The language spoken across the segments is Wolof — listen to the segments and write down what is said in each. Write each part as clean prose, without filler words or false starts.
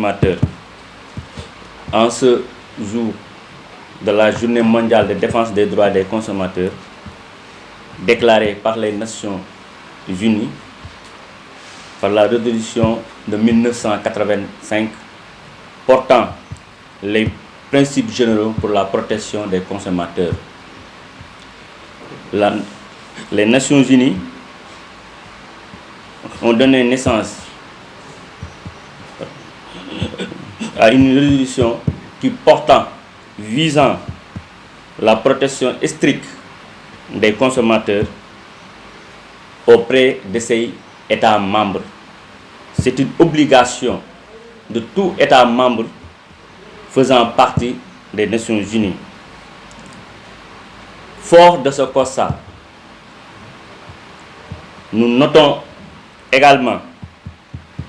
consommateurs, en ce jour de la Journée mondiale de défense des droits des consommateurs, déclarée par les Nations Unies, par la résolution de 1985 portant les principes généraux pour la protection des consommateurs. Les Nations Unies ont donné naissance à une résolution visant la protection stricte des consommateurs auprès de ces États membres. C'est une obligation de tout État membre faisant partie des Nations Unies. Fort de ce constat, nous notons également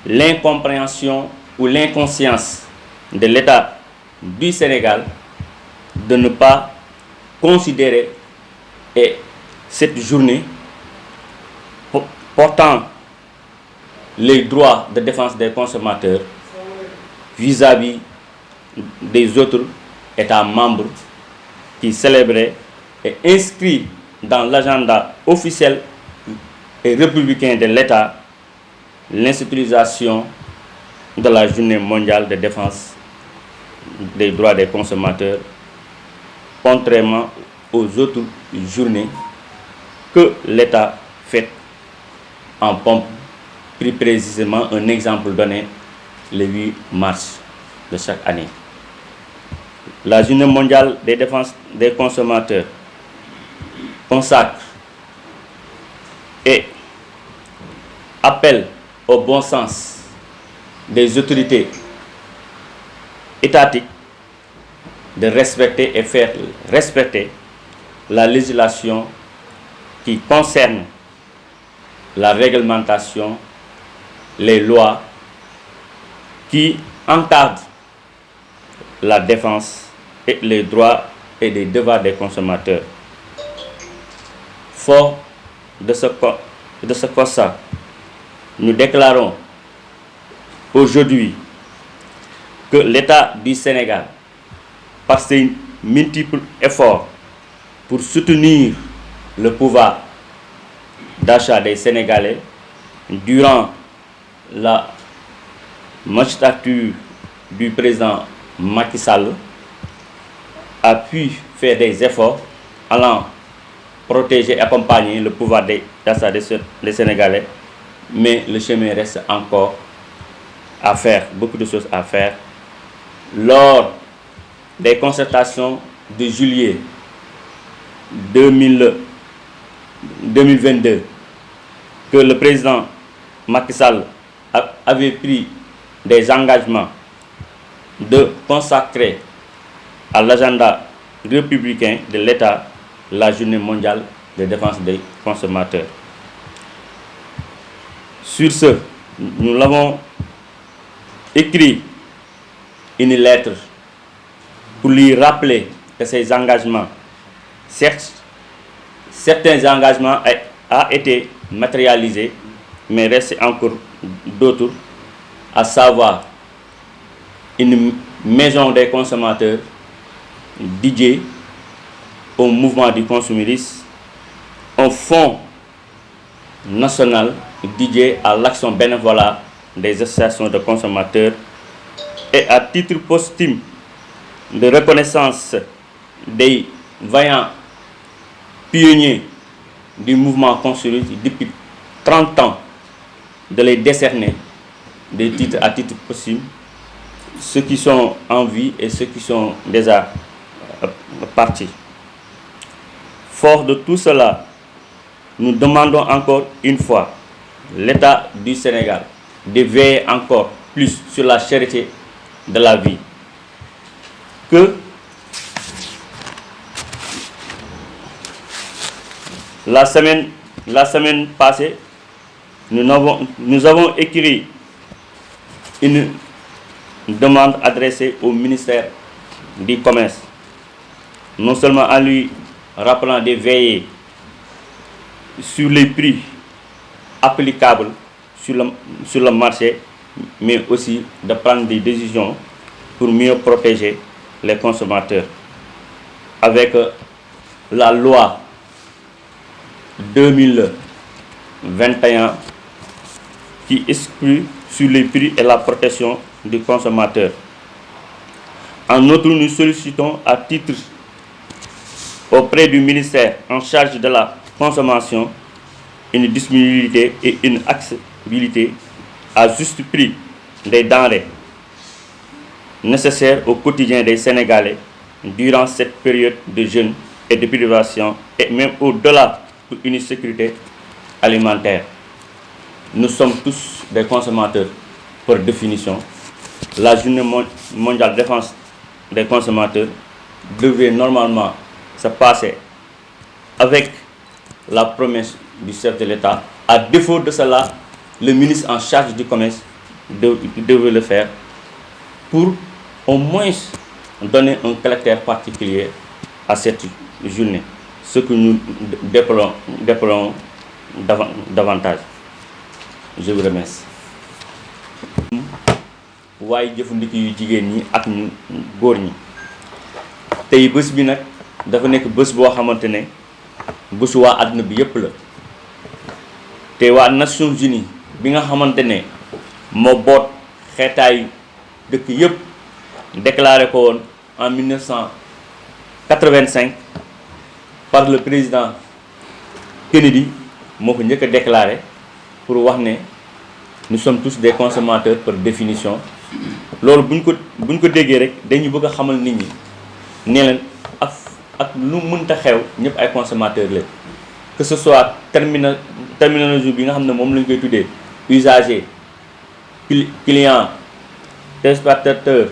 l'incompréhension ou l'inconscience de l'État du Sénégal de ne pas considérer cette journée portant les droits de défense des consommateurs vis-à-vis des autres États membres qui célébraient et inscrits dans l'agenda officiel et républicain de l'État l'institution de la Journée mondiale de défense des droits des consommateurs, contrairement aux autres journées que l'État fête en pompe, plus précisément un exemple donné le 8 mars de chaque année. La Journée mondiale de défense des consommateurs consacre et appelle au bon sens des autorités étatiques de respecter et faire respecter la législation qui concerne la réglementation, les lois qui encadrent la défense et les droits et les devoirs des consommateurs. Fort de ce constat, nous déclarons aujourd'hui que l'État du Sénégal, par ses multiples efforts pour soutenir le pouvoir d'achat des Sénégalais durant la magistrature du président Macky Sall, a pu faire des efforts allant protéger et accompagner le pouvoir d'achat des Sénégalais, mais le chemin reste encore à faire, beaucoup de choses à faire. Lors des concertations de juillet 2022, que le président Macky Sall avait pris des engagements de consacrer à l'agenda républicain de l'État la Journée mondiale de défense des consommateurs. Sur ce, nous l'avons écrit une lettre pour lui rappeler que ces engagements, certes, certains engagements ont été matérialisés, mais reste encore d'autres, à savoir une maison des consommateurs dédiée au mouvement du consumérisme, un fonds national dédié à l'action bénévole des associations de consommateurs et à titre posthume de reconnaissance des vaillants pionniers du mouvement consumériste depuis 30 ans, de les décerner des titres à titre posthume, ceux qui sont en vie et ceux qui sont déjà partis. Fort de tout cela, nous demandons encore une fois l'État du Sénégal de veiller encore plus sur la cherté de la vie. Que la semaine passée, nous avons écrit une demande adressée au ministère du Commerce, non seulement en lui rappelant de veiller sur les prix applicables sur le marché, mais aussi de prendre des décisions pour mieux protéger les consommateurs. Avec la loi 2021 qui exclut sur les prix et la protection du consommateur. En outre, nous sollicitons à titre auprès du ministère en charge de la consommation une disponibilité et une accessibilité à juste prix des denrées nécessaires au quotidien des Sénégalais durant cette période de jeûne et de privation et même au-delà pour une sécurité alimentaire. Nous sommes tous des consommateurs par définition. La journée mondiale de défense des consommateurs devrait normalement se passer avec la promesse du chef de l'État. À défaut de cela, le ministre en charge du commerce devrait le faire pour au moins donner un caractère particulier à cette journée, ce que nous déplorons davantage. Je vous remercie. waaye jëfandiku yu jigéen ñi ak ñu góor ñi tey bés bi nag dafa nekk bés boo xamante ne bésu waa àdduna bi yépp la te waa Nations Unies bi nga xamante ne moo boot xeetaayu dëkk yépp déclaré ko woon en 1985 par le président Kennedy moo ko njëkk a déclaré pour wax ne nous sommes tous des consommateurs par définition. loolu buñ ko déggee rek dañu bëgg a xamal nit ñi ne leen ak lu mënta xew ñëpp ay consommateurs la que ce soit terminologie bi nga xam ne moom lañ koy tuddee usager client téléspectateur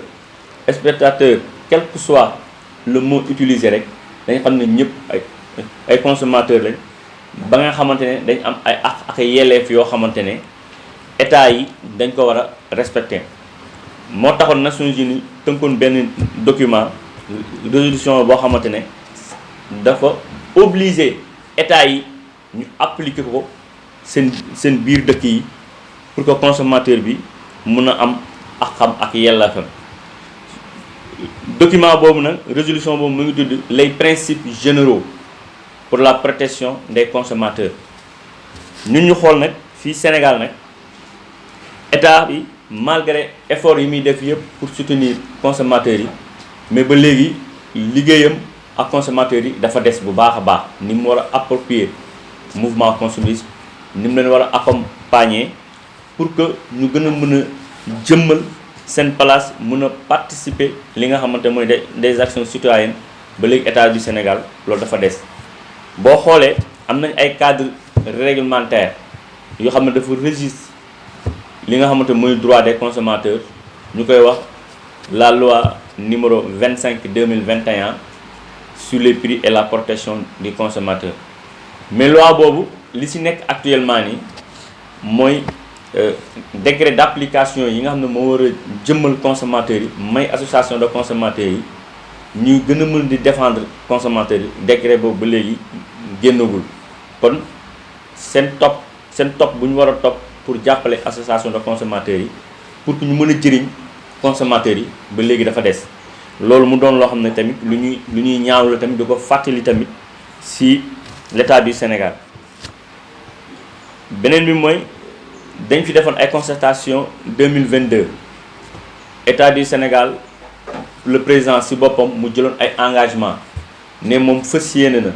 spectateur quel que soit le mot utilisé rek dañ xam ne ñëpp ay consommateurs lañ ba nga xamante ne dañ am ay àq ak yelleef yoo xamante ne état yi dañ ko war a respecter. moo taxoon Nations Unies tënkoon benn document résolution boo xamante ne dafa obligé état yi ñu appliquer ko seen biir dëkk yi pour que consommateur bi mun a am ak xam ak yelleefam. document boobu nag résolution boobu mu ngi tudd les principes généraux pour la protection des consommateurs. ñun ñu xool nag fii Sénégal nag état bi malgré effort yi muy def yëpp pour soutenir consommateurs yi mais ba léegi liggéeyam ak consommateurs yi dafa des bu baax a baax ni mu war a approprier mouvement consumériste ni mu leen war a accompagner pour que ñu gën a mën a jëmmal seen place mën a participer li nga xamante mooy des actions citoyennes ba léegi état du Sénégal loolu dafa des. boo xoolee am nañ ay cadres réglementaires yoo xam ne dafa registre li nga xamante mooy droit des consommateurs ñu koy wax la loi numéro 25/2021 sur les prix et la protection du consommateur. mais loi boobu li ci nekk actuellement nii mooy décret d'application yi nga xam ne moo war a jëmmal consommateurs yi may association de consommateurs yi ñuy gën a mën di défendre consommateurs yi décret boobu ba léegi génnagul kon seen topp bu ñu war a topp pour jàppale association de consommateurs yi pour que ñu mën a jëriñ consommateurs yi ba léegi dafa des. loolu mu doon loo xam ne tamit lu ñuy ñaaw la tamit di ko fàttali tamit ci l'état du Sénégal. beneen bi mooy dañ fi defoon ay concertation 2022 état du Sénégal le président ci boppam mu jëloon ay engagement ne moom fas yéene na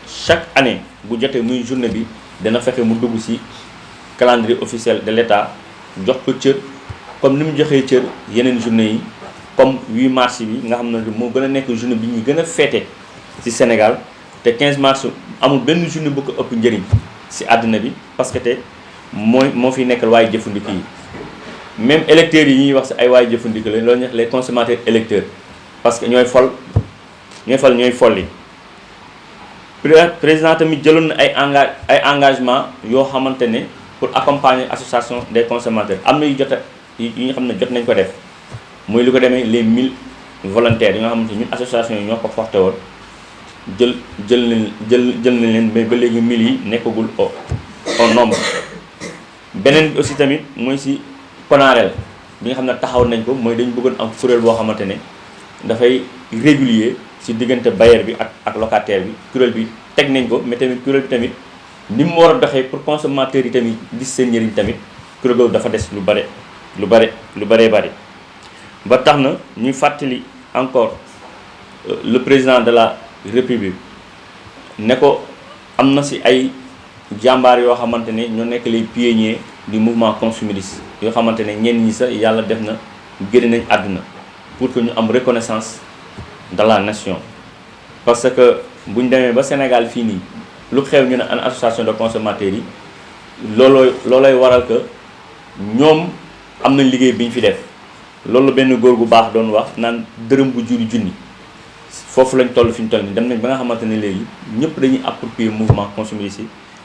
chaque année bu jotee muy journée bi dana fexe mu dugg ci calendrier officiel de l'État jox ko cër comme ni mu joxee cër yeneen journée yi comme 8 mars bi nga xam ne moo gën a nekk journée bi ñu gën a féete ci Sénégal te 15 mars amul benn journée bu ko ëpp njëriñ ci àddina bi parce que te moo fi nekkal waaye jëfandiku yi même électeurs yi ñuy wax ci ay waaye jëfandiku la loolu ñu wax les consommateurs électeurs parce que ñooy folli président tamit jëloon na ay engagement yoo xamante ne pour accompagner association des consommateurs am na yu nga xam ne jot nañ ko def muy lu ko demee les 1000 volontaires yi nga xamante ñun association yi ñoo ko porté woon jël nañ leen mais ba léegi 1000 yi nekkagul au nombre. beneen bi aussi tamit mooy ci CONAREL bi nga xam ne taxaw nañ ko mooy dañu bëggoon am kuréel boo xamante ne dafay régulier ci diggante bailleur bi ak locataire bi. kuréel bi teg nañ ko mais tamit kuréel bi tamit ni mu war a doxee pour consommateurs yi tamit gis seen njëriñ tamit kuréel boobu dafa des lu bëree bëri. ba tax na ñuy fàttali encore le président de la république ne ko am na ci ay jàmbaar yoo xamante ne ñoo nekk les pionniers du mouvement consumériste yoo xamante ne ñenn ñi sax yàlla def na génn nañ àdduna pour que ñu am reconnaissance de la nation. parce que bu ñu demee ba Sénégal fii nii lu xew ñu ne an association de consommateurs yi loolooy waral que ñoom am nañ liggéey bi ñu fi def. loolu benn góor gu baax doon wax naan dërëm bu juri junni foofu lañ toll fi ñu toll nii dem nañ ba nga xamante ne léegi ñëpp dañuy approprier mouvement consumériste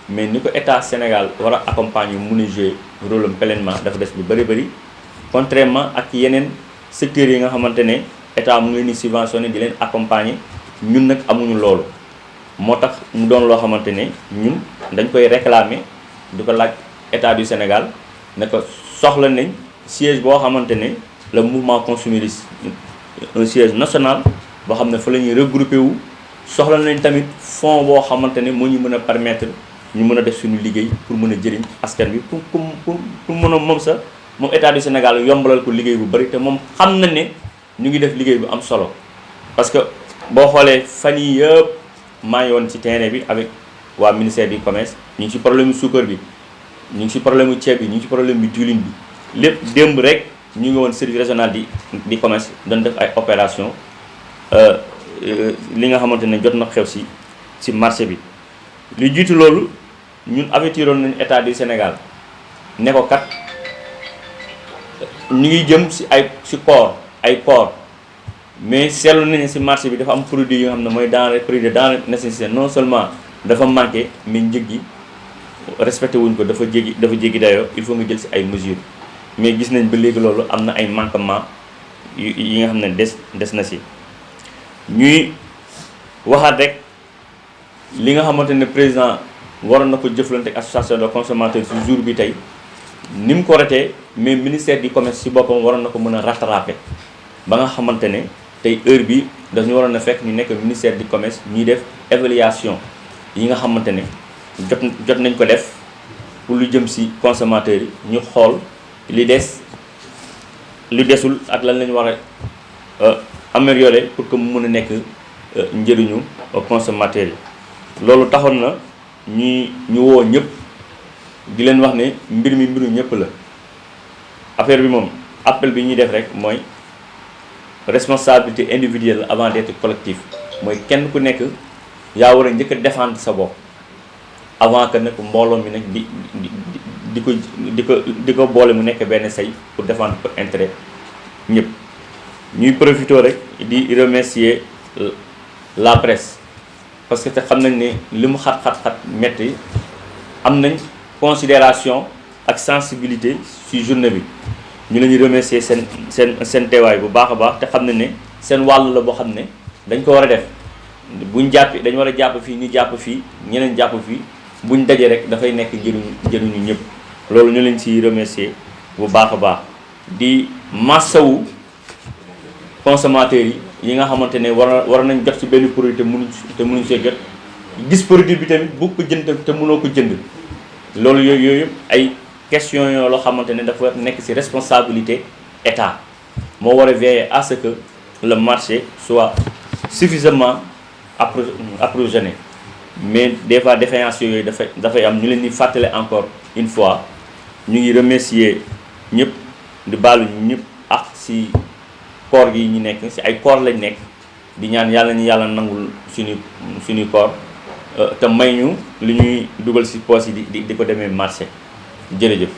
mais ni ko état Sénégal war a accompagner mun a jouer rôle am pleinement dafa des lu bëri contrairement ak yeneen secteurs yi nga xamante ne état mu ngi leen di subventionné di leen accompagner ñun nag amuñu loolu. moo tax mu doon loo xamante ne ñun dañ koy réclamer di ko laaj état du Sénégal ne ko soxla nañ siège boo xamante ne. le mouvement consumériste un siège national boo xam ne fa la ñuy regroupé wu soxla nañ tamit fonds boo xamante ne moo ñu mën a permettre ñu mën a def suñu liggéey pour mën a jëriñ askan bi pour mën a moom sax moom état du Sénégal yombalal ko liggéey bu bari te moom xam na ne ñu ngi def liggéey bu am solo. parce que boo xoolee fan yii yëpp maa ngi woon ci terrain bi avec waa ministère du commerce ñu ngi ci problème mu suukar bi ñu ngi ci problème mu ceeb bi ñu ngi ci problème mu diwlin bi lépp démb rek. ñu ngi woon service régional di commerce doon def ay opération li nga xamante ne jot na xew ci marché bi. li jiitu loolu ñun avertiroon nañu état du Sénégal ne ko kat ñu ngi jëm ci ay koor mais seetlu nañu ci marché bi dafa am produit yi nga xam ne mooy prix de denrée nécessaire non seulement dafa manqué mais njëg gi respecté wuñ ko dafa jéggi dayoo il faut nga jël ci ay mesures. mais gis nañ ba léegi loolu am na ay manquement yi nga xam ne des na ci ñuy waxaat rek li nga xamante ne président waroon na ko jëflante ak association de consommateurs ci jour bi tey ni mu ko ratee mais ministère du commerce ci boppam waroon na ko mën a rattraper ba nga xamante ne tey heure bi dañu waroon a fekk ñu nekk ministère du commerce ñuy def évaluation yi nga xamante ne jot nañ ko def pour lu jëm ci consommateurs yi ñu xool li desul ak lan lañu war a améliorer pour que mu mën a nekk njëriñu consommateurs yi. loolu taxoon na ñu woo ñëpp di leen wax ne mbiru ñëpp la affaire bi moom appel bi ñuy def rek mooy responsabilité individuelle avant d'être collectif mooy kenn ku nekk yaa war a njëkk a défendre sa bopp avant que nag mbooloo mi nag di ko boole mu nekk benn say pour défendre pour intérêt ñëpp. ñuy profité rek di remercier la presse parce que te xam nañ ne li mu xat metti am nañ considération ak sensibilité ci journée bi ñu leen di remercier seen teewaay bu baax a baax te xam nañ ne seen wàll la boo xam ne dañ ko war a def buñ jàppee dañ war a jàpp fii ñu jàpp fii ñeneen jàpp fii buñ dajee rek dafay nekk njëriñu ñëpp. loolu ñu leen ci remercier bu baax a baax di massawu consommateurs yi nga xamante ne war nañ jot ci benn produit te mënuñ see jot gis produit bi tamit bu ko jënd te mënoo ko jënd loolu yooyu ay question yoo loo xamante ne dafa nekk ci responsabilité état moo war a veiller à ce que le marché soit suffisamment approvisionné mais des fois défaillance yooyu dafay am ñu leen di fàttale encore une fois ñu ngi remercier ñëpp di baalu ñëpp ak ci koor gi ñu nekk ci ay koor lañ nekk di ñaan yàlla ñu yàlla nangul suñuy koor te may ñu li ñuy dugal ci poos yi di ko demee marché jërëjëf